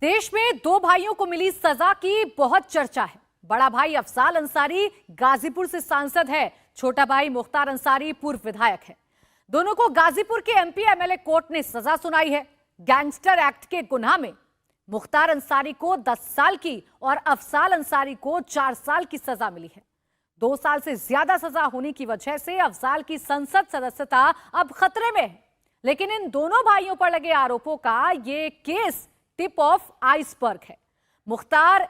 देश में दो भाइयों को मिली सजा की बहुत चर्चा है। बड़ा भाई अफजाल अंसारी गाजीपुर से सांसद है, छोटा भाई मुख्तार अंसारी पूर्व विधायक है। दोनों को गाजीपुर के एमपी एमएलए कोर्ट ने सजा सुनाई है। गैंगस्टर एक्ट के गुनाह में मुख्तार अंसारी को 10 साल की और अफजाल अंसारी को 4 साल की सजा मिली है। 2 साल से ज्यादा सजा होने की वजह से अफजाल की संसद सदस्यता अब खतरे में है। लेकिन इन दोनों भाइयों पर लगे आरोपों का ये केस टिप ऑफ आइसबर्ग है। मुख्तार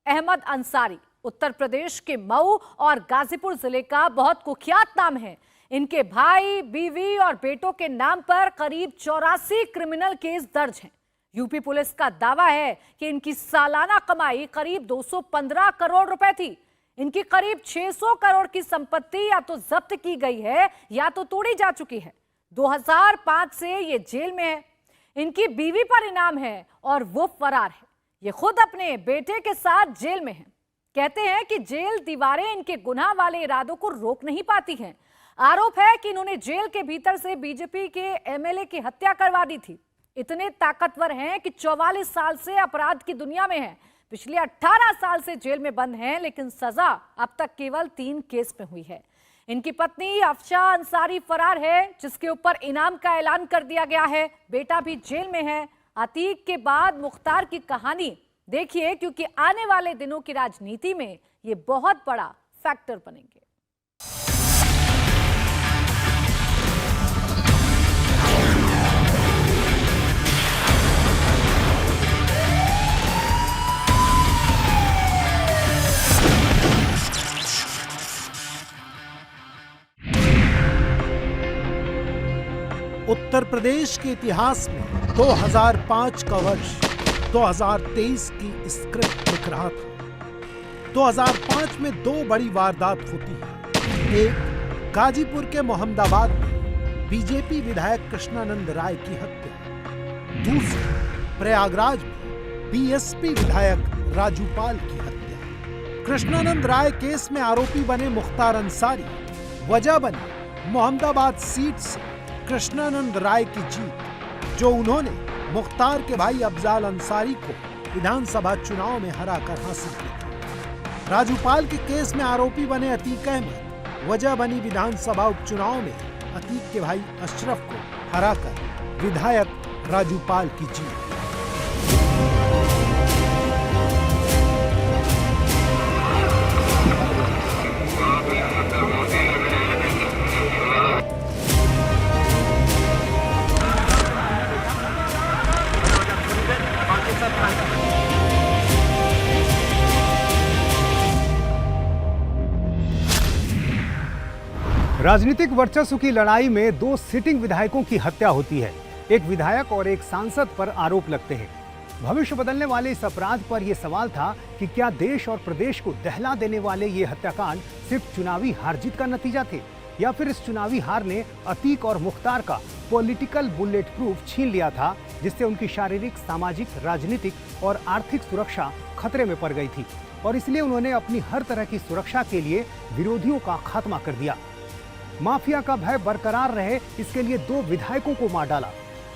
अहमद अंसारी उत्तर प्रदेश के मऊ और गाजीपुर जिले का बहुत कुख्यात नाम है। इनके भाई, बीवी और बेटों के नाम पर करीब 84 क्रिमिनल केस दर्ज हैं। यूपी पुलिस का दावा है कि इनकी सालाना कमाई करीब 215 करोड़ रुपए थी। इनकी करीब 600 करोड़ की संपत्ति या तो जब्त की गई है या तो तोड़ी जा चुकी है। 2005 से ये जेल में है। इनकी बीवी पर इनाम है और वो फरार है। ये खुद अपने बेटे के साथ जेल में है। कहते हैं कि जेल दीवारें इनके गुनाह वाले इरादों को रोक नहीं पाती हैं। आरोप है कि इन्होंने जेल के भीतर से बीजेपी के एमएलए की हत्या करवा दी थी। इतने ताकतवर हैं कि 44 साल से अपराध की दुनिया में हैं। पिछले 18 साल से जेल में बंद हैं, लेकिन सजा अब तक केवल 3 केस में हुई है। इनकी पत्नी अफशा अंसारी फरार है, जिसके ऊपर इनाम का ऐलान कर दिया गया है। बेटा भी जेल में है। अतीक के बाद मुख्तार की कहानी देखिए, क्योंकि आने वाले दिनों की राजनीति में ये बहुत बड़ा फैक्टर बनेंगे। उत्तर प्रदेश के इतिहास में 2005 का वर्ष 2023 की स्क्रिप्ट लिख रहा था। 2005 में 2 बड़ी वारदात होती है। एक, गाजीपुर के मोहम्मदाबाद में बीजेपी विधायक कृष्णानंद राय की हत्या। दूसरी, प्रयागराज में बीएसपी विधायक राजूपाल की हत्या। कृष्णानंद राय केस में आरोपी बने मुख्तार अंसारी। वजह बनी मोहम्मदाबाद सीट से कृष्णानंद राय की जीत, जो उन्होंने मुख्तार के भाई अफजाल अंसारी को विधानसभा चुनाव में हराकर हासिल की थी। राजूपाल के केस में आरोपी बने अतीक अहमद। वजह बनी विधानसभा उपचुनाव में अतीक के भाई अशरफ को हराकर विधायक राजूपाल की जीत। राजनीतिक वर्चस्व की लड़ाई में 2 सिटिंग विधायकों की हत्या होती है। एक विधायक और एक सांसद पर आरोप लगते हैं। भविष्य बदलने वाले इस अपराध पर यह सवाल था कि क्या देश और प्रदेश को दहला देने वाले ये हत्याकांड सिर्फ चुनावी हार जीत का नतीजा थे, या फिर इस चुनावी हार ने अतीक और मुख्तार का पॉलिटिकल बुलेट प्रूफ छीन लिया था, जिससे उनकी शारीरिक, सामाजिक, राजनीतिक और आर्थिक सुरक्षा खतरे में पड़ गई थी और इसलिए उन्होंने अपनी हर तरह की सुरक्षा के लिए विरोधियों का खात्मा कर दिया। माफिया का भय बरकरार रहे, इसके लिए 2 विधायकों को मार डाला।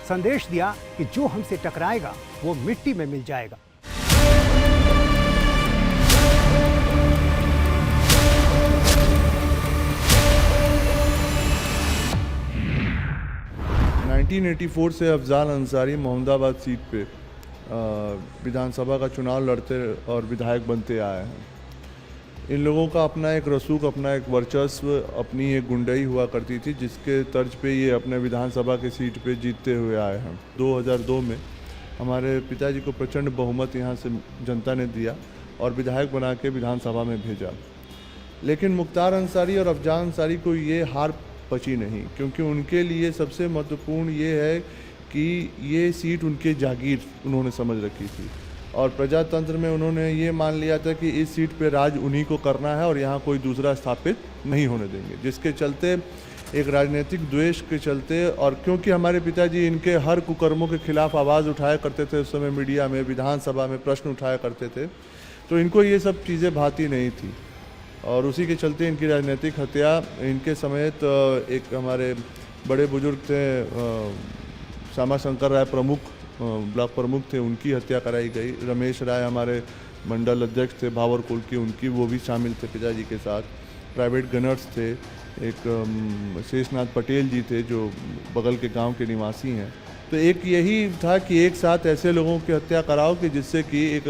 संदेश दिया कि जो हमसे टकराएगा वो मिट्टी में मिल जाएगा। (1984) से अफजाल अंसारी मोहम्मदाबाद सीट पे विधानसभा का चुनाव लड़ते और विधायक बनते आए हैं। इन लोगों का अपना एक रसूख, अपना एक वर्चस्व, अपनी एक गुंडई हुआ करती थी, जिसके तर्ज पे ये अपने विधानसभा के सीट पे जीतते हुए आए हैं। 2002 में हमारे पिताजी को प्रचंड बहुमत यहाँ से जनता ने दिया और विधायक बना के विधानसभा में भेजा। लेकिन मुख्तार अंसारी और अफजाल अंसारी को ये हार पची नहीं, क्योंकि उनके लिए सबसे महत्वपूर्ण ये है कि ये सीट उनके जागीर उन्होंने समझ रखी थी और प्रजातंत्र में उन्होंने ये मान लिया था कि इस सीट पे राज उन्हीं को करना है और यहाँ कोई दूसरा स्थापित नहीं होने देंगे, जिसके चलते एक राजनीतिक द्वेष के चलते, और क्योंकि हमारे पिताजी इनके हर कुकर्मों के खिलाफ आवाज़ उठाया करते थे, उस समय मीडिया में, विधानसभा में प्रश्न उठाया करते थे, तो इनको ये सब चीज़ें भाती नहीं थी और उसी के चलते इनकी राजनीतिक हत्या, इनके समेत एक हमारे बड़े बुजुर्ग थे श्यामा शंकर राय प्रमुख, ब्लॉक प्रमुख थे उनकी हत्या कराई गई। रमेश राय हमारे मंडल अध्यक्ष थे भावरकुल की, उनकी वो भी शामिल थे पिताजी के साथ। प्राइवेट गनर्स थे, एक शेषनाथ पटेल जी थे जो बगल के गांव के निवासी हैं। तो एक यही था कि एक साथ ऐसे लोगों की हत्या कराओ कि जिससे कि एक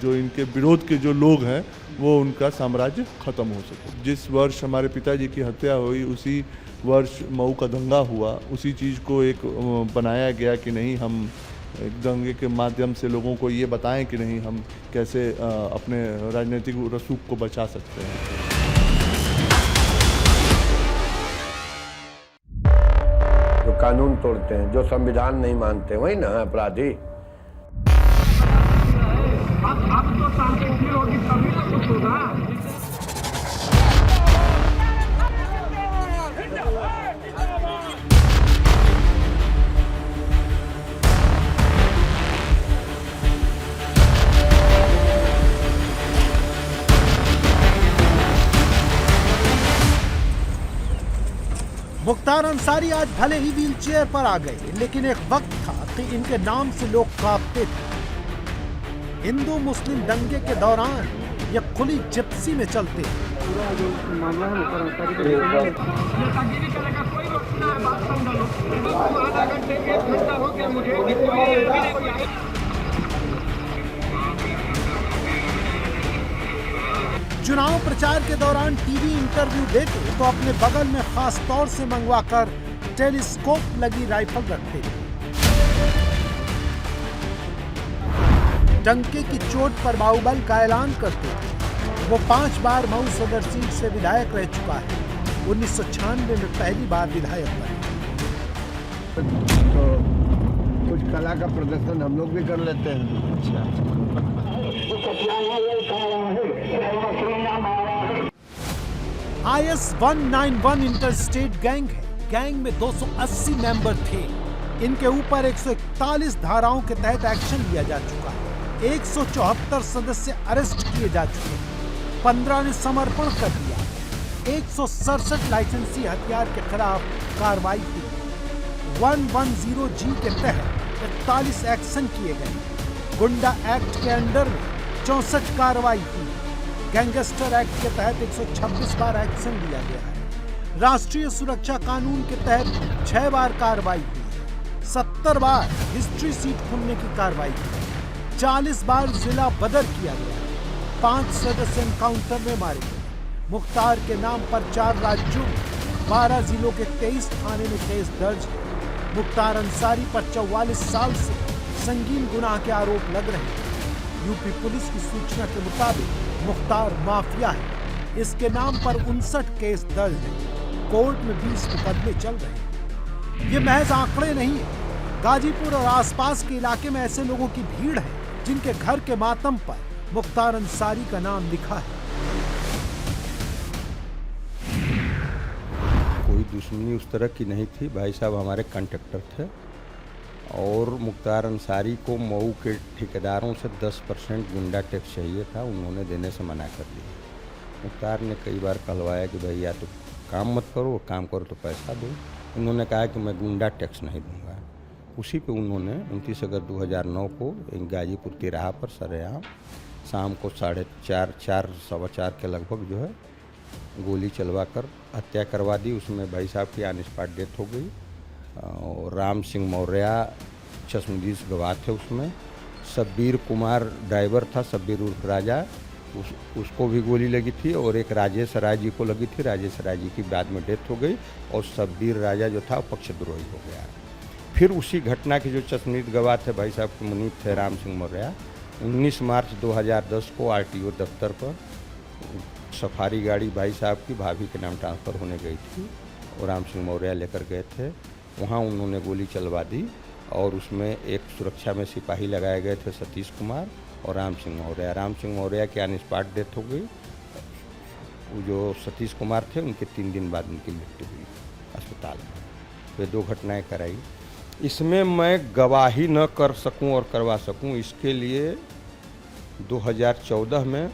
जो इनके विरोध के जो लोग हैं वो उनका साम्राज्य खत्म हो सके। जिस वर्ष हमारे पिताजी की हत्या हुई उसी वर्ष मऊ का दंगा हुआ, उसी चीज़ को एक बनाया गया कि नहीं हम एक दंगे के माध्यम से लोगों को ये बताएं कि नहीं हम कैसे अपने राजनीतिक रसूख को बचा सकते हैं। जो कानून तोड़ते हैं, जो संविधान नहीं मानते, वही ना अपराधी। आप तो शांति होगी तभी ना कुछ होगा। मुख्तार अंसारी आज भले ही व्हीलचेयर पर आ गए, लेकिन एक वक्त था कि इनके नाम से लोग कांपते थे। हिंदू मुस्लिम दंगे के दौरान ये खुली जिप्सी में चलते। पूरा जो मामला है मुख्तार अंसारी का नेतागिरी करेगा, कोई रोक ना है, बात समझ लो। आधा घंटे 1 घंटा हो गया मुझे। चुनाव प्रचार के दौरान टीवी इंटरव्यू देते तो अपने बगल में खास तौर से मंगवाकर टेलीस्कोप लगी राइफल रखते थे। डंके की चोट पर बाहुबल का ऐलान करते थे। वो 5 बार मऊ सदर सीट से विधायक रह चुका है। 1996 में पहली बार विधायक बने। तो कुछ कला का प्रदर्शन हम लोग भी कर लेते हैं। IS 191 इंटरस्टेट गैंग है। गैंग में 280 मेंबर थे। इनके ऊपर 141 धाराओं के तहत एक्शन लिया जा चुका है। 174 सदस्य अरेस्ट किए जा चुके हैं। 15 ने समर्पण कर दिया। 167 लाइसेंसी हथियार के खिलाफ कार्रवाई की। 110G के तहत 41 एक्शन किए गए। गुंडा एक्ट के अंडर में 64 कार्रवाई की। गैंगस्टर एक्ट के तहत 126 बार एक्शन लिया गया है। राष्ट्रीय सुरक्षा कानून के तहत 6 बार कार्रवाई की। 70 बार हिस्ट्री सीट खुलने की कार्रवाई की। 40 बार जिला बदर किया गया। 5 सदस्य एनकाउंटर में मारे गए। मुख्तार के नाम पर 4 राज्यों में 12 जिलों के 23 थाने में केस दर्ज है। मुख्तार अंसारी पर 44 साल से संगीन गुनाह के आरोप लग रहे हैं। यूपी पुलिस की सूचना के मुताबिक मुख्तार माफिया है। इसके नाम पर 59 केस दर्ज हैं। कोर्ट में 20 मुकदमे चल रहे हैं। ये महज आंकड़े नहीं है। गाजीपुर और आसपास के इलाके में ऐसे लोगों की भीड़ है जिनके घर के मातम पर मुख्तार अंसारी का नाम लिखा है। कोई दुश्मनी उस तरह की नहीं थी। भाई साहब हमारे कॉन्ट्रैक्टर थे और मुख्तार अंसारी को मऊ के ठेकेदारों से 10% गुंडा टैक्स चाहिए था। उन्होंने देने से मना कर दिया। मुख्तार ने कई बार कहलवाया कि भाई या तो काम मत करो, काम करो तो पैसा दो। उन्होंने कहा कि मैं गुंडा टैक्स नहीं दूंगा। उसी पे उन्होंने 29 अगस्त 2009 को गाजीपुर तिराहा पर सरेआम शाम को 4:30 सवा 4 के लगभग जो है गोली चलवा कर हत्या करवा दी। उसमें भाई साहब की ऑन स्पॉट डेथ हो गई। और राम सिंह मौर्य चश्मदीद गवाह थे। उसमें शब्बीर कुमार ड्राइवर था, शब्बीर उर्फ राजा, उसको भी गोली लगी थी। और एक राजेश राय जी को लगी थी। राजेश राय जी की बाद में डेथ हो गई और शब्बीर राजा जो था पक्षद्रोही हो गया। फिर उसी घटना के जो चश्मदीद गवाह थे भाई साहब के मुनीब थे राम सिंह मौर्य, 19 मार्च 2010 को RTO दफ्तर पर सफारी गाड़ी भाई साहब की भाभी के नाम ट्रांसफ़र होने गई थी और राम सिंह मौर्य लेकर गए थे। वहाँ उन्होंने गोली चलवा दी और उसमें एक सुरक्षा में सिपाही लगाए गए थे सतीश कुमार और राम सिंह मौर्य। राम सिंह मौर्य की ऑन स्पॉट डेथ हो गई। वो जो सतीश कुमार थे उनके 3 दिन बाद उनकी मृत्यु हुई अस्पताल में। वे 2 घटनाएं कराई। इसमें मैं गवाही न कर सकूं और करवा सकूं, इसके लिए 2014 में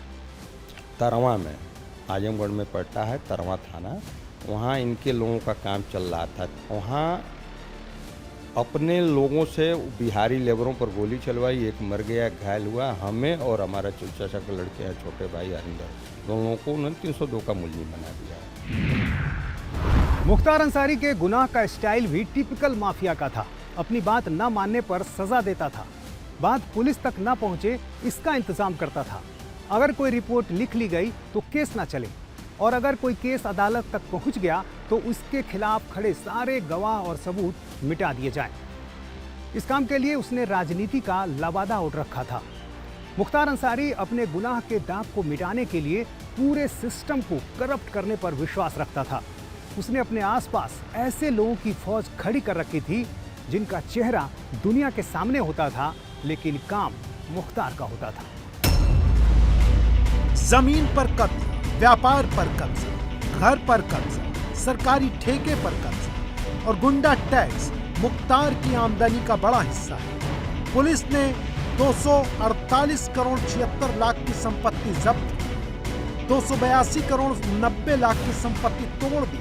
तरवा में, आजमगढ़ में पड़ता है तरवा थाना, वहाँ इनके लोगों का काम चल रहा था। वहाँ अपने लोगों से बिहारी लेबरों पर गोली चलवाई, एक मर गया, एक घायल हुआ। हमें और हमारा चाचा के लड़के हैं, छोटे भाई हरिंदर, दोनों को उन्होंने 302 का मुलजिम बना दिया। मुख्तार अंसारी के गुनाह का स्टाइल भी टिपिकल माफिया का था। अपनी बात न मानने पर सजा देता था, बात पुलिस तक न पहुंचे इसका इंतजाम करता था। अगर कोई रिपोर्ट लिख ली गई तो केस ना चले, और अगर कोई केस अदालत तक पहुंच गया तो उसके खिलाफ खड़े सारे गवाह और सबूत मिटा दिए जाएं। इस काम के लिए उसने राजनीति का लबादा उठ रखा था। मुख्तार अंसारी अपने गुनाह के दाग को मिटाने के लिए पूरे सिस्टम को करप्ट करने पर विश्वास रखता था। उसने अपने आसपास ऐसे लोगों की फौज खड़ी कर रखी थी जिनका चेहरा दुनिया के सामने होता था, लेकिन काम मुख्तार का होता था। जमीन पर कब्जा, व्यापार पर कब्जा, घर पर कब्जा, सरकारी ठेके पर कब्जा और गुंडा टैक्स मुख्तार की आमदनी का बड़ा हिस्सा है। पुलिस ने 248 करोड़ 76 लाख की संपत्ति जब्त की, 282 करोड़ 90 लाख की संपत्ति तोड़ दी।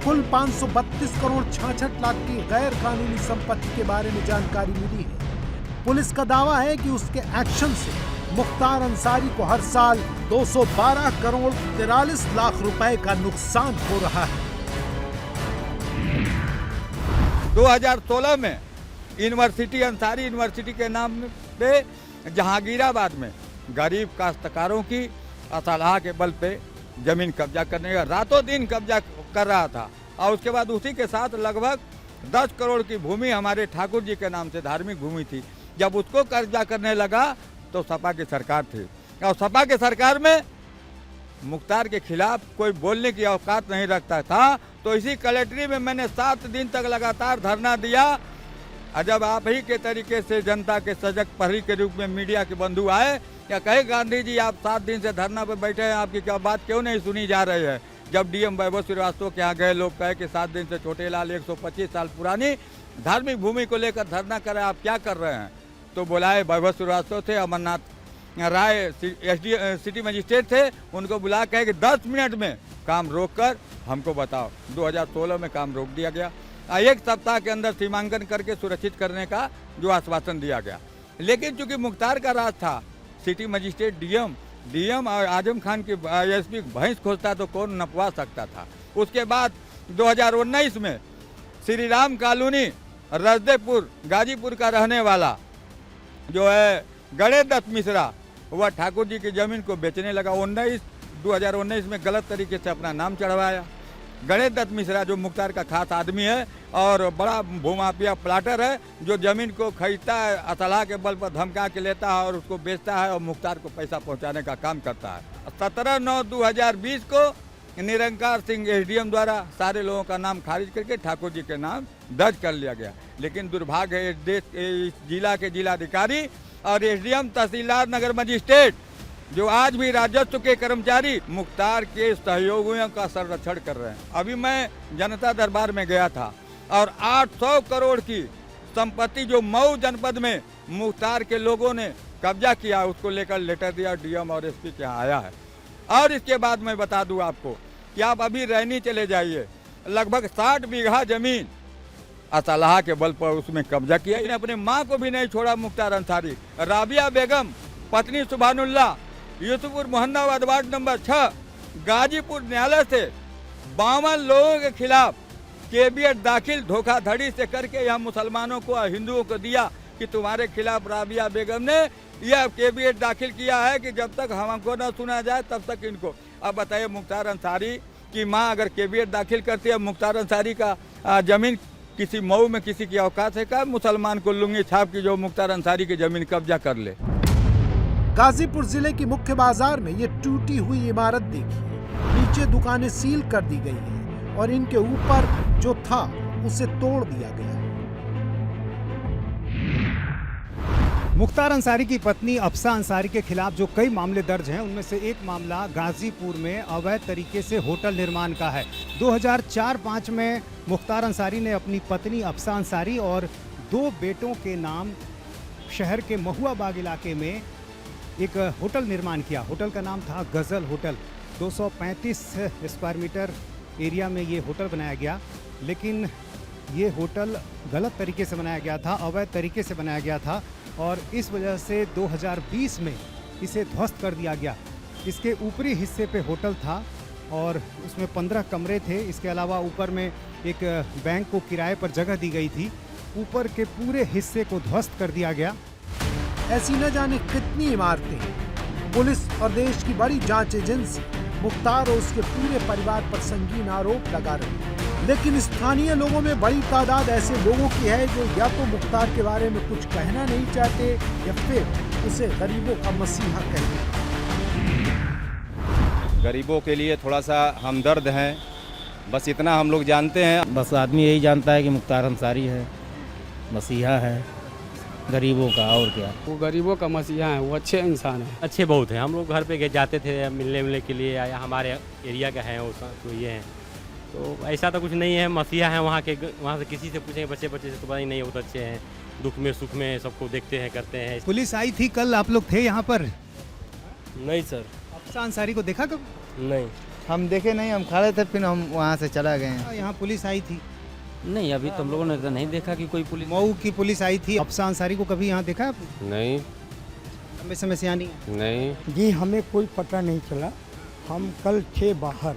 कुल 532 करोड़ 66 लाख की गैर कानूनी संपत्ति के बारे में जानकारी मिली है। पुलिस का दावा है कि उसके एक्शन से मुख्तार अंसारी को हर साल 212 करोड़ 43 लाख रुपए का नुकसान हो रहा है। 2016 में यूनिवर्सिटी, अंसारी यूनिवर्सिटी के नाम पे जहांगीराबाद में गरीब काश्तकारों की असलाह के बल पे जमीन कब्जा करने का रातों दिन कब्जा कर रहा था। और उसके बाद उसी के साथ लगभग 10 करोड़ की भूमि हमारे ठाकुर जी के नाम से धार्मिक भूमि थी। जब उसको कब्जा करने लगा तो सपा की सरकार थी, और सपा के सरकार में मुख्तार के खिलाफ कोई बोलने की औकात नहीं रखता था। तो इसी कलेक्ट्री में मैंने 7 दिन तक लगातार धरना दिया। और जब आप ही के तरीके से जनता के सजग प्रहरी के रूप में मीडिया के बंधु आए, या कहे गांधी जी आप 7 दिन से धरना पर बैठे हैं, आपकी क्या बात क्यों नहीं सुनी जा रही है। जब डीएम वैभव श्रीवास्तव के यहाँ गए, लोग कहे कि 7 दिन से छोटेलाल 125 साल पुरानी धार्मिक भूमि को लेकर धरना कर रहे हैं, आप क्या कर रहे हैं। तो बुलाए वैभव श्रीवास्तव थे, अमरनाथ राय सिटी मजिस्ट्रेट थे, उनको बुला कहे कि 10 मिनट में काम रोक कर हमको बताओ। 2016 में काम रोक दिया गया। 1 सप्ताह के अंदर सीमांकन करके सुरक्षित करने का जो आश्वासन दिया गया। लेकिन चूंकि मुख्तार का राज था, सिटी मजिस्ट्रेट डीएम और आजम खान की एसपी भैंस खोजता तो कौन नपवा सकता था। उसके बाद 2019 में श्री राम कॉलोनी रजदेपुर गाजीपुर का रहने वाला जो है गणेश दत्त मिश्रा, वह ठाकुर जी की जमीन को बेचने लगा। 2019 में गलत तरीके से अपना नाम चढ़वाया। गणेश दत्त मिश्रा जो मुख्तार का खास आदमी है और बड़ा भूमाफिया प्लाटर है, जो जमीन को खरीदता है, असलाह के बल पर धमका के लेता है और उसको बेचता है और मुख्तार को पैसा पहुंचाने का काम करता है। 17/9/2020 को निरंकार सिंह एसडीएम द्वारा सारे लोगों का नाम खारिज करके ठाकुर जी के नाम दर्ज कर लिया गया। लेकिन दुर्भाग्य है इस जिला के जिलाधिकारी और एसडीएम तहसीलदार नगर मजिस्ट्रेट जो आज भी राजस्व के कर्मचारी मुख्तार के सहयोगियों का संरक्षण कर रहे हैं। अभी मैं जनता दरबार में गया था और 800 करोड़ की संपत्ति जो मऊ जनपद में मुख्तार के लोगों ने कब्जा किया, उसको लेकर लेटर दिया, डीएम और एसपी के यहाँ आया है। और इसके बाद मैं बता दूं आपको कि आप अभी रैनी चले जाइए, लगभग 60 बीघा जमीन असलाह के बल पर उसमें कब्जा किया। इन्हें अपने माँ को भी नहीं छोड़ा मुख्तार अंसारी। राबिया बेगम पत्नी सुभानुल्लाह, यूसुफपुर मोहम्मदाबाद वार्ड नंबर 6 गाजीपुर न्यायालय से 52 लोगों के खिलाफ केबियट दाखिल धोखाधड़ी से करके यहाँ मुसलमानों को और हिंदुओं को दिया कि तुम्हारे खिलाफ राबिया बेगम ने यह केबियट दाखिल किया है कि जब तक हमको न सुना जाए तब तक इनको। अब बताइए मुख्तार अंसारी की माँ अगर केबियट दाखिल करती है, मुख्तार अंसारी का जमीन किसी मऊ में किसी की औकात है क्या मुसलमान को लुंगी छाप की जो मुख्तार अंसारी की जमीन कब्जा कर ले। गाजीपुर जिले की मुख्य बाजार में ये टूटी हुई इमारत देखिए। नीचे दुकानें सील कर दी गई हैं और इनके ऊपर जो था उसे तोड़ दिया गया। मुख्तार अंसारी की पत्नी अफसा अंसारी के खिलाफ जो कई मामले दर्ज हैं, उनमें से एक मामला गाजीपुर में अवैध तरीके से होटल निर्माण का है। 2004-05 में मुख्तार अंसारी ने अपनी पत्नी अफसा अंसारी और 2 बेटों के नाम शहर के महुआ बाग इलाके में एक होटल निर्माण किया। होटल का नाम था गज़ल होटल। 235 स्क्वायर मीटर एरिया में ये होटल बनाया गया। लेकिन ये होटल गलत तरीके से बनाया गया था, अवैध तरीके से बनाया गया था और इस वजह से 2020 में इसे ध्वस्त कर दिया गया। इसके ऊपरी हिस्से पे होटल था और उसमें 15 कमरे थे। इसके अलावा ऊपर में एक बैंक को किराए पर जगह दी गई थी। ऊपर के पूरे हिस्से को ध्वस्त कर दिया गया। ऐसी न जाने कितनी इमारतें। पुलिस और देश की बड़ी जांच एजेंसी मुख्तार और उसके पूरे परिवार पर संगीन आरोप लगा रही है, लेकिन स्थानीय लोगों में बड़ी तादाद ऐसे लोगों की है जो या तो मुख्तार के बारे में कुछ कहना नहीं चाहते या फिर उसे गरीबों का मसीहा कहते हैं। गरीबों के लिए थोड़ा सा हमदर्द हैं, बस इतना हम लोग जानते हैं। बस आदमी यही जानता है कि मुख्तार अंसारी है, मसीहा है गरीबों का, और क्या। वो गरीबों का मसीहा है, वो अच्छे इंसान है। अच्छे बहुत हैं। हम लोग घर पे जाते थे मिलने के लिए, या हमारे एरिया का है वो तो ये हैं, तो ऐसा तो कुछ नहीं है। मसीहा है वहाँ के, वहाँ से किसी से पूछेंगे बच्चे से तो पता ही नहीं, वो तो अच्छे हैं, दुख में सुख में सबको देखते हैं, करते हैं। पुलिस आई थी कल, आप लोग थे यहाँ पर? नहीं सर। अफसा अंसारी को देखा कब? नहीं, हम देखे नहीं, हम खड़े थे, फिर हम वहाँ से चला गए। यहाँ पुलिस आई थी? नहीं, अभी तो हम लोगों ने तो नहीं देखा कि कोई पुलिस। मऊ की पुलिस आई थी। अफसा अंसारी को कभी यहाँ देखा आपने? नहीं। लंबे समय से यहाँ नहीं जी, हमें कोई पता नहीं चला, हम कल थे बाहर,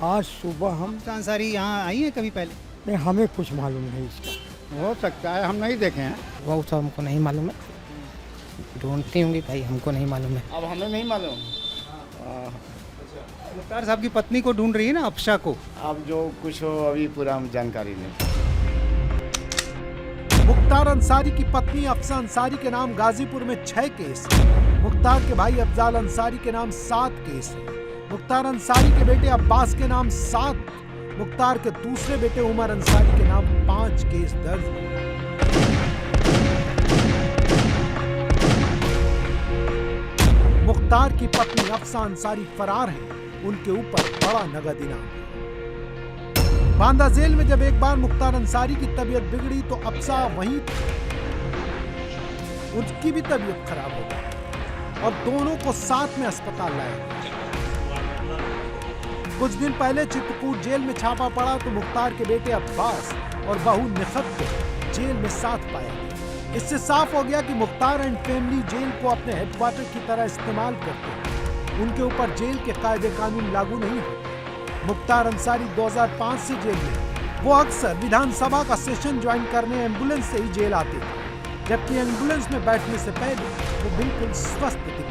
आज सुबह हम। अफसा अंसारी यहाँ आई है कभी पहले? नहीं, हमें कुछ मालूम नहीं इसका। हो सकता है, हम नहीं देखे हैं। वो तो हमको नहीं मालूम है, ढूंढती होंगी भाई, हमको नहीं मालूम है। अब हमें नहीं मालूम। मुख्तार साहब की पत्नी को ढूंढ रही है ना, अफसा को। अब जो कुछ हो अभी पूरा हम जानकारी नहीं। मुख्तार अंसारी की पत्नी अफसा अंसारी के नाम गाजीपुर में 6 केस, मुख्तार के भाई अफजाल अंसारी के नाम 7 केस, मुख्तार अंसारी के बेटे अब्बास के नाम 7, मुख्तार के दूसरे बेटे उमर अंसारी के नाम 5 केस दर्ज हैं। मुख्तार की पत्नी अफसा अंसारी फरार है, उनके ऊपर बड़ा नगद इनाम है। बांदा जेल में जब एक बार मुख्तार अंसारी की तबीयत बिगड़ी तो अफसा वहीं थी, उनकी भी तबीयत खराब हो गई और दोनों को साथ में अस्पताल लाया गया। कुछ दिन पहले चित्रकूट जेल में छापा पड़ा तो मुख्तार के बेटे अब्बास और बहू निखत को जेल में साथ पाया गया। इससे साफ हो गया कि मुख्तार एंड फैमिली जेल को अपने हेडक्वार्टर की तरह इस्तेमाल करते हैं। उनके ऊपर जेल के कायदे कानून लागू नहीं होते। मुख्तार अंसारी 2005 से जेल में। वो अक्सर विधानसभा का सेशन ज्वाइन करने एम्बुलेंस से ही जेल आते थे, जबकि एम्बुलेंस में बैठने से पहले वो बिल्कुल स्वस्थ दिखते थे।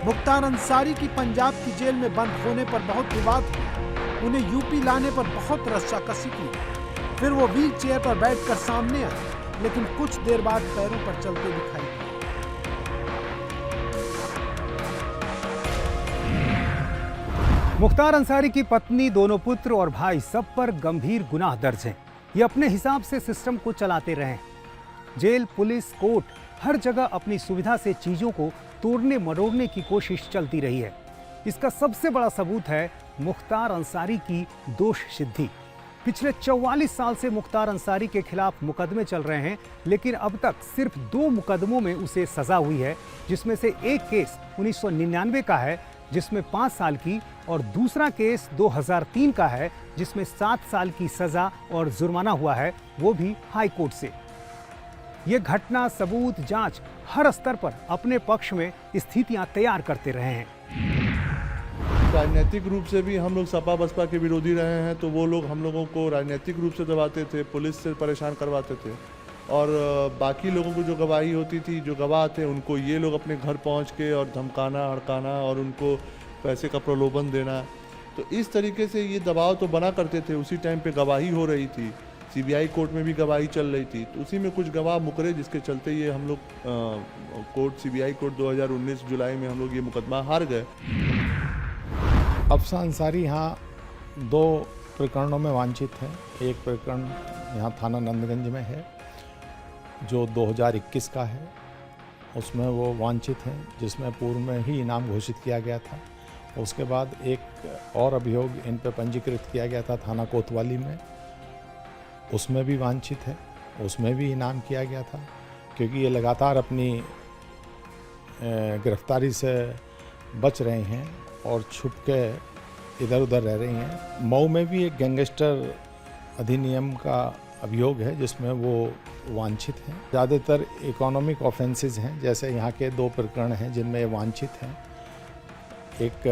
मुख्तार अंसारी की पंजाब की जेल में बंद होने पर बहुत विवाद हुआ। उन्हें यूपी लाने पर बहुत रस्साकसी की, फिर वो व्हील चेयर पर बैठकर सामने आए, लेकिन कुछ देर बाद पैरों पर चलते दिखाई दिए। मुख्तार अंसारी की पत्नी, दोनों पुत्र और भाई सब पर गंभीर गुनाह दर्ज हैं। ये अपने हिसाब से सिस्टम को चलाते रहे। जेल, पुलिस, कोर्ट, हर जगह अपनी सुविधा से चीजों को तोड़ने मरोड़ने की कोशिश चलती रही है। इसका सबसे बड़ा सबूत है मुख्तार अंसारी की दोष सिद्धि। पिछले 44 साल से मुख्तार अंसारी के खिलाफ मुकदमे चल रहे हैं, लेकिन अब तक सिर्फ 2 मुकदमों में उसे सजा हुई है, जिसमें से एक केस 1999 का है जिसमें 5 साल की, और दूसरा केस 2003 का है जिसमें 7 साल की सजा और जुर्माना हुआ है, वो भी हाई कोर्ट से। ये घटना, सबूत, जांच हर स्तर पर अपने पक्ष में स्थितियां तैयार करते रहे हैं। राजनीतिक रूप से भी हम लोग सपा बसपा के विरोधी रहे हैं, तो वो लोग हम लोगों को राजनीतिक रूप से दबाते थे, पुलिस से परेशान करवाते थे, और बाकी लोगों को जो गवाही होती थी, जो गवाह थे, उनको ये लोग अपने घर पहुंच के और धमकाना, हड़काना और उनको पैसे का प्रलोभन देना। तो इस तरीके से ये दबाव तो बना करते थे। उसी टाइम पे गवाही हो रही थी, सीबीआई कोर्ट में भी गवाही चल रही थी, तो उसी में कुछ गवाह मुकरे, जिसके चलते ये हम लोग कोर्ट, सीबीआई कोर्ट 2019 जुलाई में हम लोग ये मुकदमा हार गए। अफसा अंसारी यहाँ 2 प्रकरणों में वांछित है। एक प्रकरण यहाँ थाना नंदगंज में है जो 2021 का है, उसमें वो वांछित हैं, जिसमें पूर्व में ही इनाम घोषित किया गया था। उसके बाद एक और अभियोग इन पर पंजीकृत किया गया था थाना कोतवाली में, उसमें भी वांछित है, उसमें भी इनाम किया गया था, क्योंकि ये लगातार अपनी गिरफ्तारी से बच रहे हैं और छुप के इधर उधर रह रही हैं। मऊ में भी एक गैंगस्टर अधिनियम का अभियोग है जिसमें वो वांछित हैं। ज़्यादातर इकोनॉमिक ऑफेंसेस हैं, जैसे यहाँ के 2 प्रकरण हैं जिनमें ये वांछित हैं। एक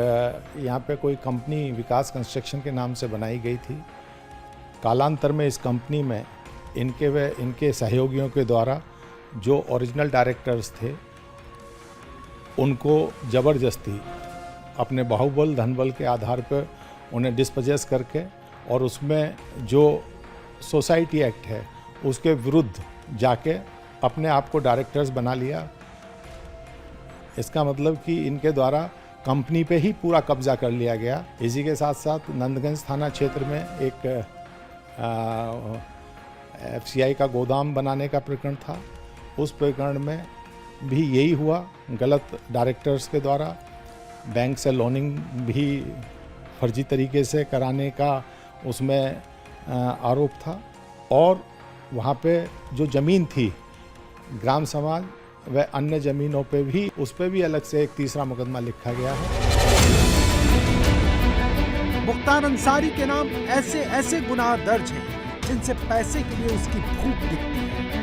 यहाँ पे कोई कंपनी विकास कंस्ट्रक्शन के नाम से बनाई गई थी। कालांतर में इस कंपनी में इनके सहयोगियों के द्वारा जो ओरिजिनल डायरेक्टर्स थे उनको ज़बरदस्ती अपने बाहुबल धनबल के आधार पर उन्हें डिस्पोजेस करके और उसमें जो सोसाइटी एक्ट है उसके विरुद्ध जाके अपने आप को डायरेक्टर्स बना लिया। इसका मतलब कि इनके द्वारा कंपनी पे ही पूरा कब्जा कर लिया गया। इसी के साथ साथ नंदगंज थाना क्षेत्र में एक FCI का गोदाम बनाने का प्रकरण था। उस प्रकरण में भी यही हुआ, गलत डायरेक्टर्स के द्वारा बैंक से लोनिंग भी फर्जी तरीके से कराने का उसमें आरोप था। और वहाँ पे जो ज़मीन थी ग्राम समाज व अन्य ज़मीनों पे भी उस पर भी अलग से एक तीसरा मुकदमा लिखा गया है। मुख्तार अंसारी के नाम ऐसे ऐसे गुनाह दर्ज हैं जिनसे पैसे के लिए उसकी भूख दिखती है।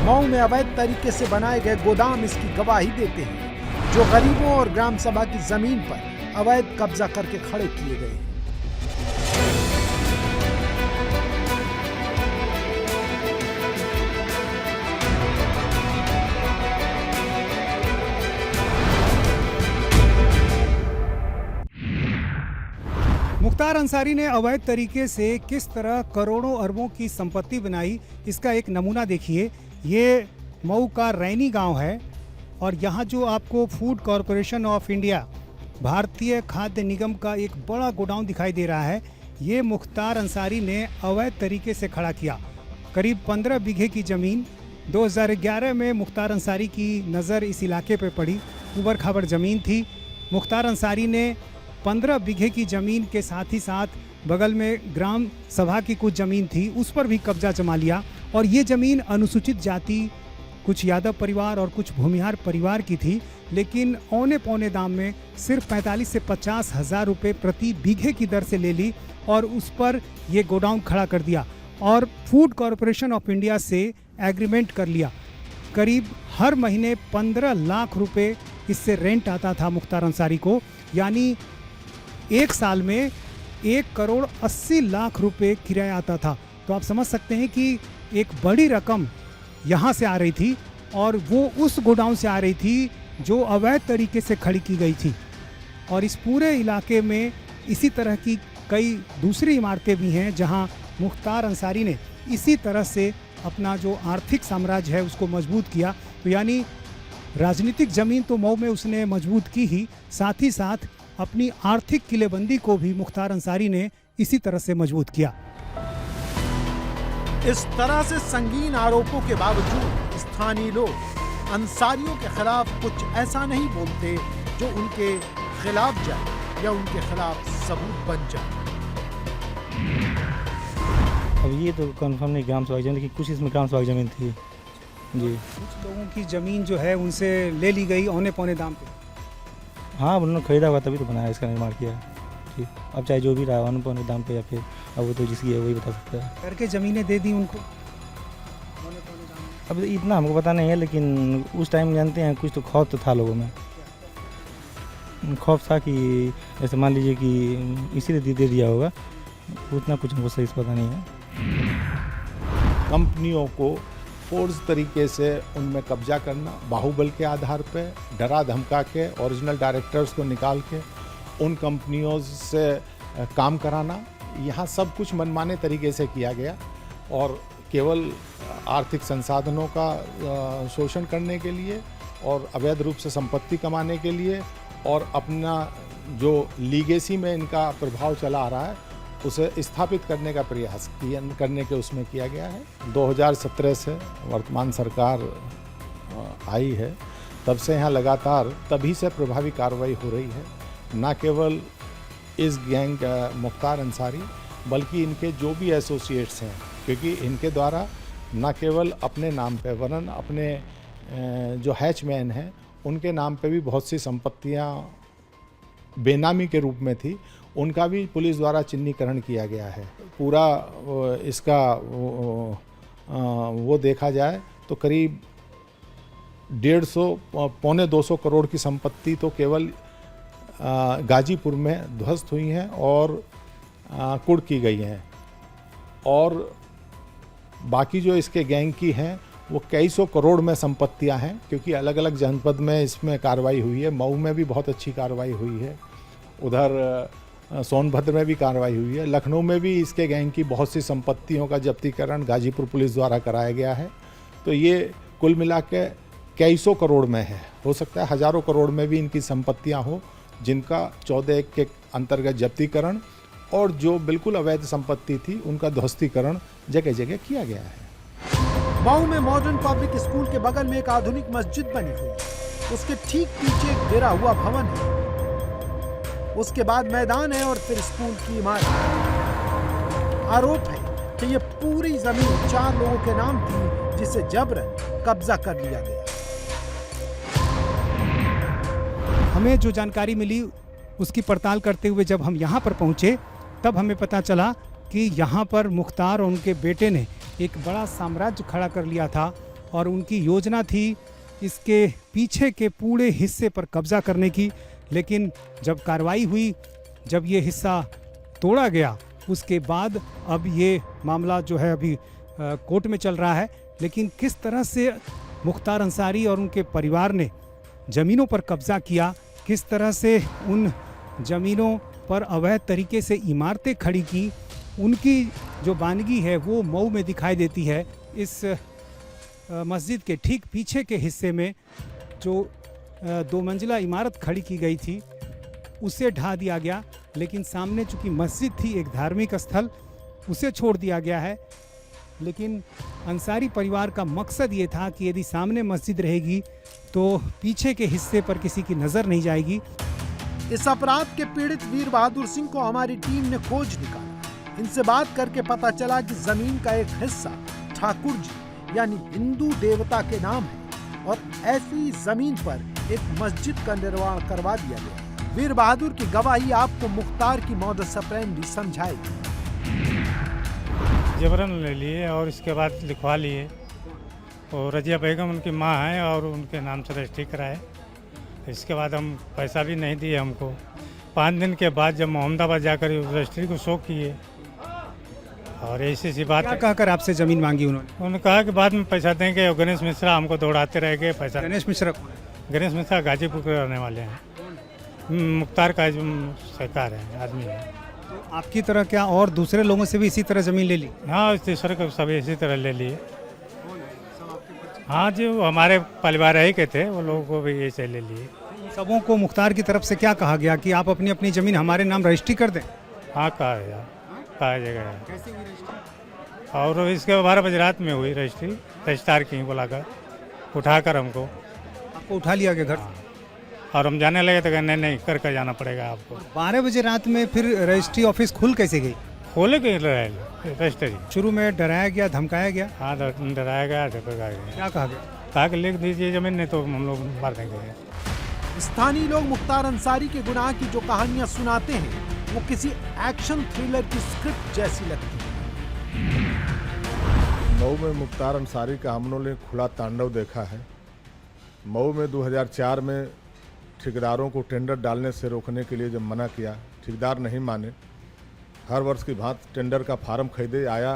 मऊ में अवैध तरीके से बनाए गए गोदाम इसकी गवाही देते हैं, जो गरीबों और ग्राम सभा की जमीन पर अवैध कब्जा करके खड़े किए गए। मुख्तार अंसारी ने अवैध तरीके से किस तरह करोड़ों अरबों की संपत्ति बनाई, इसका एक नमूना देखिए। ये मऊ का रैनी गांव है और यहाँ जो आपको फूड कॉरपोरेशन ऑफ इंडिया भारतीय खाद्य निगम का एक बड़ा गोडाउन दिखाई दे रहा है, ये मुख्तार अंसारी ने अवैध तरीके से खड़ा किया। करीब 15 बीघे की ज़मीन 2011 में मुख्तार अंसारी की नज़र इस इलाके पर पड़ी। उबड़ खाबड़ ज़मीन थी। मुख्तार अंसारी ने 15 बीघे की ज़मीन के साथ ही साथ बगल में ग्राम सभा की कुछ ज़मीन थी, उस पर भी कब्जा जमा लिया। और ये ज़मीन अनुसूचित जाति, कुछ यादव परिवार और कुछ भूमिहार परिवार की थी, लेकिन औने पौने दाम में सिर्फ 45 से 50 हज़ार रुपये प्रति बीघे की दर से ले ली और उस पर ये गोडाउन खड़ा कर दिया और फूड कॉरपोरेशन ऑफ इंडिया से एग्रीमेंट कर लिया। करीब हर महीने 15 लाख रुपए इससे रेंट आता था मुख्तार अंसारी को, यानी एक साल में 1 करोड़ 80 लाख रुपए किराया आता था। तो आप समझ सकते हैं कि एक बड़ी रकम यहाँ से आ रही थी और वो उस गोडाउन से आ रही थी जो अवैध तरीके से खड़ी की गई थी। और इस पूरे इलाके में इसी तरह की कई दूसरी इमारतें भी हैं जहाँ मुख्तार अंसारी ने इसी तरह से अपना जो आर्थिक साम्राज्य है उसको मजबूत किया। तो यानी राजनीतिक ज़मीन तो मऊ में उसने मजबूत की ही, साथ ही साथ अपनी आर्थिक किलेबंदी को भी मुख्तार अंसारी ने इसी तरह से मजबूत किया। इस तरह से संगीन आरोपों के बावजूद स्थानीय लोग अंसारियों के खिलाफ कुछ ऐसा नहीं बोलते जो उनके खिलाफ जाए या उनके खिलाफ सबूत बन जाए। अब ये तो कंफर्म नहीं ग्राम सभा जमीन, लेकिन कुछ इसमें ग्राम सभा जमीन थी जी। कुछ लोगों की ज़मीन जो है उनसे ले ली गई औने पौने दाम पे। हाँ, उन्होंने खरीदा हुआ तभी तो बनाया, इसका निर्माण किया जी। अब चाहे जो भी रहा औने पौने दाम पे या फिर अब वो तो जिसकी है वही बता सकता है। करके ज़मीनें दे दी उनको। अब इतना हमको पता नहीं है, लेकिन उस टाइम जानते हैं कुछ तो खौफ तो था लोगों में। खौफ था कि ऐसे मान लीजिए कि इसीलिए दे दिया होगा, उतना कुछ हमको सही से पता नहीं है। कंपनियों को फोर्स तरीके से उनमें कब्जा करना, बाहुबल के आधार पे डरा धमका के ओरिजिनल डायरेक्टर्स को निकाल के उन कंपनियों से काम कराना, यहाँ सब कुछ मनमाने तरीके से किया गया और केवल आर्थिक संसाधनों का शोषण करने के लिए और अवैध रूप से संपत्ति कमाने के लिए और अपना जो लीगेसी में इनका प्रभाव चला आ रहा है उसे स्थापित करने का प्रयास करने के उसमें किया गया है। 2017 से वर्तमान सरकार आई है, तब से यहाँ लगातार तभी से प्रभावी कार्रवाई हो रही है। न केवल इस गैंग मुख्तार अंसारी बल्कि इनके जो भी एसोसिएट्स हैं, क्योंकि इनके द्वारा न केवल अपने नाम पे वरन अपने जो हैचमैन हैं उनके नाम पे भी बहुत सी संपत्तियाँ बेनामी के रूप में थी, उनका भी पुलिस द्वारा चिन्हीकरण किया गया है। पूरा इसका वो देखा जाए तो करीब 150 पौने 200 करोड़ की संपत्ति तो केवल गाजीपुर में ध्वस्त हुई हैं और कुर्क की गई हैं, और बाकी जो इसके गैंग की हैं वो कई सौ करोड़ में संपत्तियां हैं, क्योंकि अलग अलग जनपद में इसमें कार्रवाई हुई है। मऊ में भी बहुत अच्छी कार्रवाई हुई है, उधर सोनभद्र में भी कार्रवाई हुई है, लखनऊ में भी इसके गैंग की बहुत सी संपत्तियों का जब्तीकरण गाजीपुर पुलिस द्वारा कराया गया है। तो ये कुल मिला के कई सौ करोड़ में है, हो सकता है हज़ारों करोड़ में भी इनकी संपत्तियां हो, जिनका 14(1) के अंतर्गत जब्तीकरण और जो बिल्कुल अवैध संपत्ति थी उनका ध्वस्तीकरण जगह जगह किया गया है। मऊ में मॉडर्न पब्लिक स्कूल के बगल में एक आधुनिक मस्जिद बनी हुई है, उसके ठीक पीछे एक गिरा हुआ भवन है, उसके बाद मैदान है और फिर स्कूल की इमारत। आरोप है कि ये पूरी जमीन 4 लोगों के नाम थी, जिसे जबरन कब्जा कर लिया गया। हमें जो जानकारी मिली उसकी पड़ताल करते हुए जब हम यहाँ पर पहुँचे तब हमें पता चला कि यहाँ पर मुख्तार और उनके बेटे ने एक बड़ा साम्राज्य खड़ा कर लिया था और उनकी योजना थी इसके पीछे के पूरे हिस्से पर कब्जा करने की। लेकिन जब कार्रवाई हुई, जब ये हिस्सा तोड़ा गया, उसके बाद अब ये मामला जो है अभी कोर्ट में चल रहा है। लेकिन किस तरह से मुख्तार अंसारी और उनके परिवार ने ज़मीनों पर कब्जा किया, किस तरह से उन ज़मीनों पर अवैध तरीके से इमारतें खड़ी की, उनकी जो बानगी है वो मऊ में दिखाई देती है। इस मस्जिद के ठीक पीछे के हिस्से में जो 2 मंजिला इमारत खड़ी की गई थी उसे ढा दिया गया, लेकिन सामने चूँकि मस्जिद थी, एक धार्मिक स्थल, उसे छोड़ दिया गया है। लेकिन अंसारी परिवार का मकसद ये था कि यदि सामने मस्जिद रहेगी तो पीछे के हिस्से पर किसी की नज़र नहीं जाएगी। इस अपराध के पीड़ित वीर बहादुर सिंह को हमारी टीम ने खोज निकाला। इनसे बात करके पता चला कि जमीन का एक हिस्सा ठाकुर जी यानी हिंदू देवता के नाम है और ऐसी जमीन पर एक मस्जिद का निर्माण करवा दिया गया। वीर बहादुर की गवाही आपको मुख्तार की मॉडस ऑपरेंडी समझाएगी। जबरन ले लिए और इसके बाद लिखवा लिए, और रजिया बेगम उनकी माँ हैं और उनके नाम से रजिस्ट्री कराए। इसके बाद हम पैसा भी नहीं दिए हमको। 5 दिन के बाद जब मोहम्मदाबाद जाकर रजिस्ट्री को शो किए और ऐसी सी बात कहकर आपसे ज़मीन मांगी उन्होंने कहा कि बाद में पैसा देंगे। और गणेश मिश्रा हमको दौड़ाते रह गए पैसा। गणेश मिश्रा गाजीपुर के रहने वाले हैं, मुख्तार का सरकार है, आदमी है। तो आपकी तरह क्या और दूसरे लोगों से भी इसी तरह ज़मीन ले ली? हाँ, तीसरे को सब इसी तरह ले लिए। हाँ जी, वो हमारे परिवार ही के थे, वो लोगों को भी ऐसे ले लिए। सबों को मुख्तार की तरफ से क्या कहा गया कि आप अपनी अपनी ज़मीन हमारे नाम रजिस्ट्री कर दें? हाँ, कहा जाएगा। और इसके 12 बजे रात में हुई रजिस्ट्री, रजिस्ट्रार की बुलाकर उठाकर हमको। आपको उठा लिया गया घर? हाँ। और हम जाने लगे तो नहीं करके जाना पड़ेगा आपको। 12 बजे रात में फिर रजिस्ट्री ऑफिस खुल कैसे गई? खोले के रजिस्ट्री शुरू में डराया गया, धमकाया गया? हाँ, डराया गया, धमकाया गया। क्या कहा गया? कहा कि लिख दीजिए ज़मीन, नहीं तो हम लोग मार देंगे। स्थानीय लोग मुख्तार अंसारी के गुनाह की जो कहानियां सुनाते हैं वो किसी एक्शन थ्रिलर की स्क्रिप्ट जैसी लगती है। मऊ में मुख्तार अंसारी का हम लोगों ने खुला तांडव देखा है। मऊ में 2004 में ठेकेदारों को टेंडर डालने से रोकने के लिए जब मना किया, ठेकेदार नहीं माने। हर वर्ष की भांति टेंडर का फार्म खरीदे आया,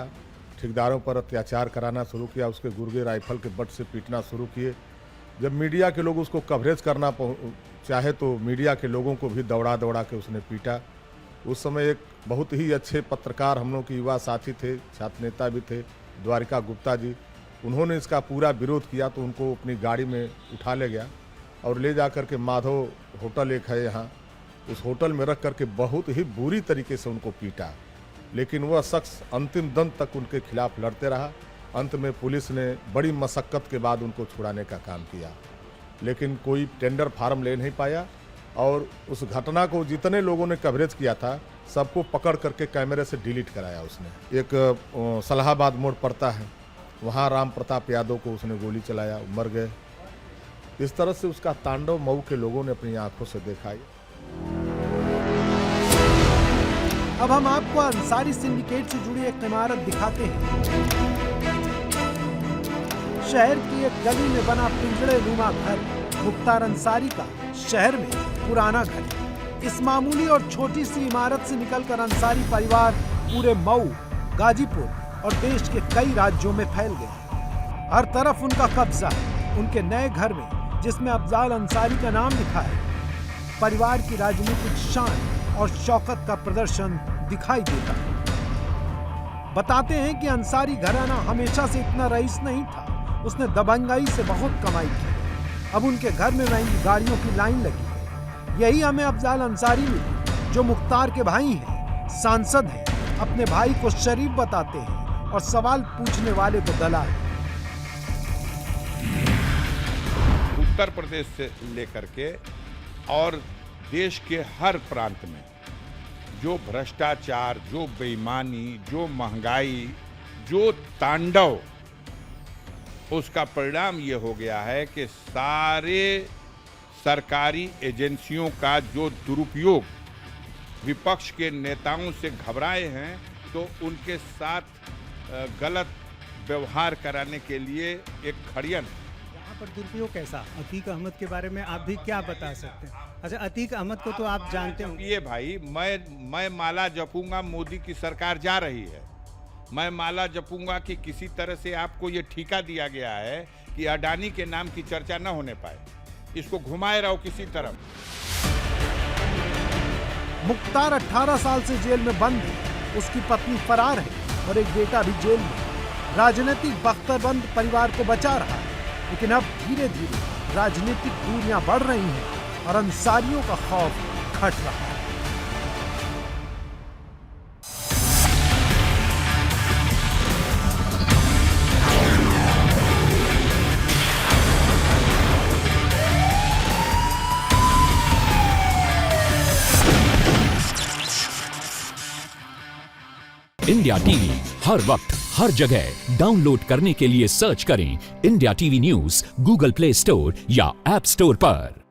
ठेकेदारों पर अत्याचार कराना शुरू किया, उसके गुर्गे राइफल के बट से पीटना शुरू किए। जब मीडिया के लोग उसको कवरेज करना चाहे तो मीडिया के लोगों को भी दौड़ा दौड़ा के उसने पीटा। उस समय एक बहुत ही अच्छे पत्रकार हम लोग के युवा साथी थे, छात्र नेता भी थे, द्वारिका गुप्ता जी, उन्होंने इसका पूरा विरोध किया तो उनको अपनी गाड़ी में उठा ले गया और ले जा कर के माधव होटल एक है यहाँ, उस होटल में रख करके बहुत ही बुरी तरीके से उनको पीटा। लेकिन वह शख्स अंतिम दम तक उनके खिलाफ लड़ते रहा। अंत में पुलिस ने बड़ी मशक्क़त के बाद उनको छुड़ाने का काम किया, लेकिन कोई टेंडर फार्म ले नहीं पाया। और उस घटना को जितने लोगों ने कवरेज किया था सबको पकड़ करके कैमरे से डिलीट कराया उसने। एक सलाहाबाद मोड़ पड़ता है, वहाँ राम प्रताप यादव को उसने गोली चलाया, मर गए। इस तरह से उसका तांडव मऊ के लोगों ने अपनी आंखों से देखा। अब हम आपको अंसारी सिंडिकेट से जुड़ी एक इमारत दिखाते हैं। शहर की एक गली में बना पिंजड़े नुमा घर मुख्तार अंसारी का शहर में पुराना घर है। इस मामूली और छोटी सी इमारत से निकलकर अंसारी परिवार पूरे मऊ, गाजीपुर और देश के कई राज्यों में फैल गए। हर तरफ उनका कब्जा है। उनके नए घर में, जिसमें अफजाल अंसारी का नाम लिखा है, परिवार की राजनीतिक शान और शौकत का प्रदर्शन दिखाई देता है। बताते हैं कि अंसारी घराना हमेशा से इतना रईस नहीं था। उसने दबंगाई से बहुत कमाई की। अब उनके घर में महंगी गाड़ियों की लाइन लगी है। यही हमें अफजाल अंसारी मिले, जो मुख्तार के भाई हैं, सांसद हैं, अपने भाई को शरीफ बताते हैं और सवाल पूछने वाले को दलाल। उत्तर प्रदेश से लेकर के और देश के हर प्रांत में जो भ्रष्टाचार, जो बेईमानी, जो महंगाई, जो तांडव, उसका परिणाम ये हो गया है कि सारे सरकारी एजेंसियों का जो दुरुपयोग विपक्ष के नेताओं से घबराए हैं, तो उनके साथ गलत व्यवहार कराने के लिए एक षड्यंत्र। पर दुरुपयोग कैसा? अतीक अहमद के बारे में आप भी क्या बता सकते हैं? अच्छा, अतीक अहमद को तो आप जानते हो। ये भाई, मैं माला जपूंगा, मोदी की सरकार जा रही है। मैं माला जपूंगा कि किसी तरह से आपको ये ठेका दिया गया है कि अडानी के नाम की चर्चा न होने पाए। इसको घुमाए रहो किसी तरफ। मुख्तार 18 साल से जेल में बंद है। उसकी पत्नी फरार है और एक बेटा भी जेल में। राजनीतिक बख्तरबंद परिवार को बचा रहा है, लेकिन अब धीरे धीरे राजनीतिक दूरियां बढ़ रही हैं और अंसारियों का खौफ घट रहा है। इंडिया टीवी हर वक्त हर जगह डाउनलोड करने के लिए सर्च करें India TV news Google play store या ऐप स्टोर पर।